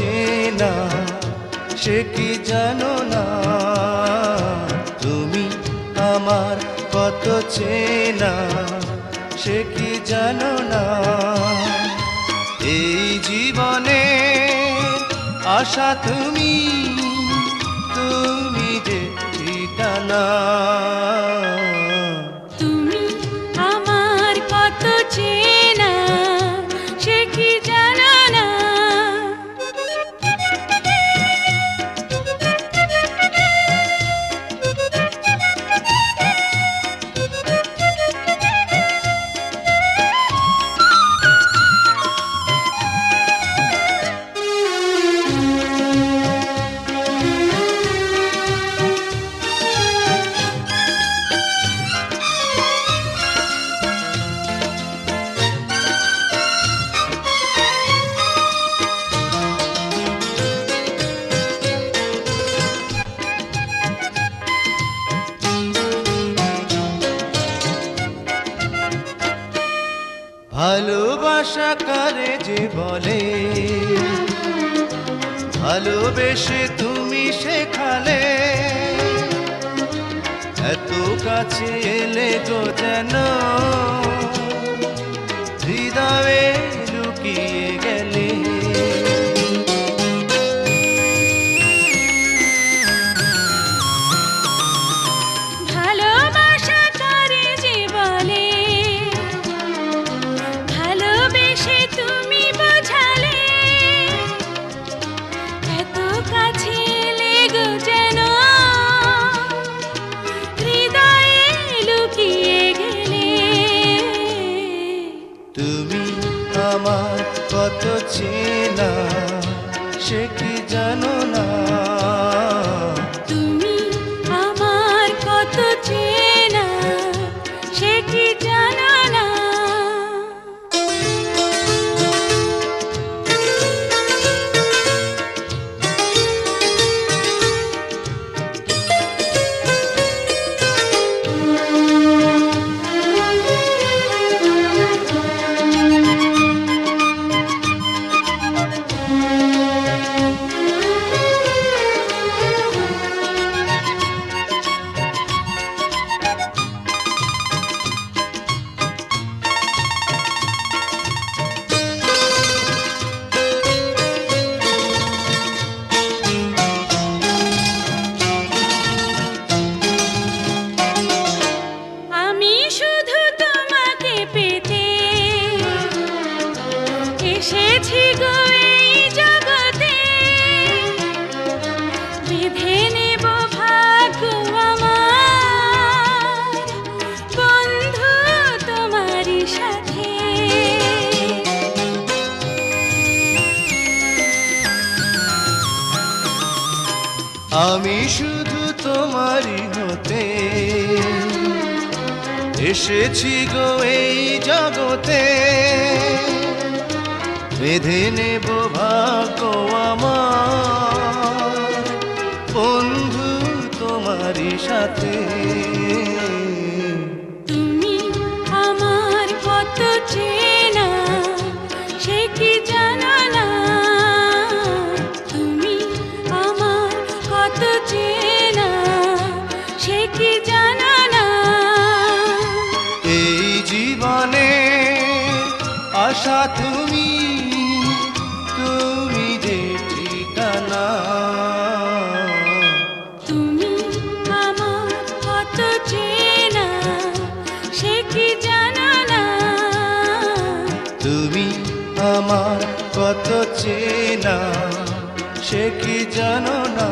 চেনা সে কি জানো না, তুমি আমার কত চেনা সে কি জানো না। এই জীবনে আশা তুমি, তুমি যে ঠিকানা। তুমি আমার কত চেনা সে কি জানো না। ভালোবাসা কারে যে বলে, ভালোবেসে তুমি শেখালে, এত কাছে এলে গো যেন হৃদয়ে লুকিয়ে গেলে। ভালোবাসা কারে যে বলে, ভালোবেসে তুমি বোঝালে, এত কাছে এলে গো যেন হৃদয়ে লুকিয়ে গেলে। তুমি আমার কত চেনা সে কি জানো না, তুমি আমার কত চেনা সে কি জানো না। আমি শুধু তোমাকে পেতে এসেছি গো এই জগতে, বেঁধে নেব ভাগ্য আমার বন্ধু তোমারই সাথে। আমি শুধু তোমারই হতে এসেছি গো এই জগতে, বেঁধে নেব ভাগ্য আমার বন্ধু তোমারই সাথে। তুমি আমার কত চেনা সে কি জানো না, তুমি আমার কত চেনা সে কি জানো না। এই জীবনে আশা তুমি, তুমি যে ঠিকানা। তুমি আমার কত চেনা সে কি জানো না। তুমি আমার কত চেনা সে কি জানো না।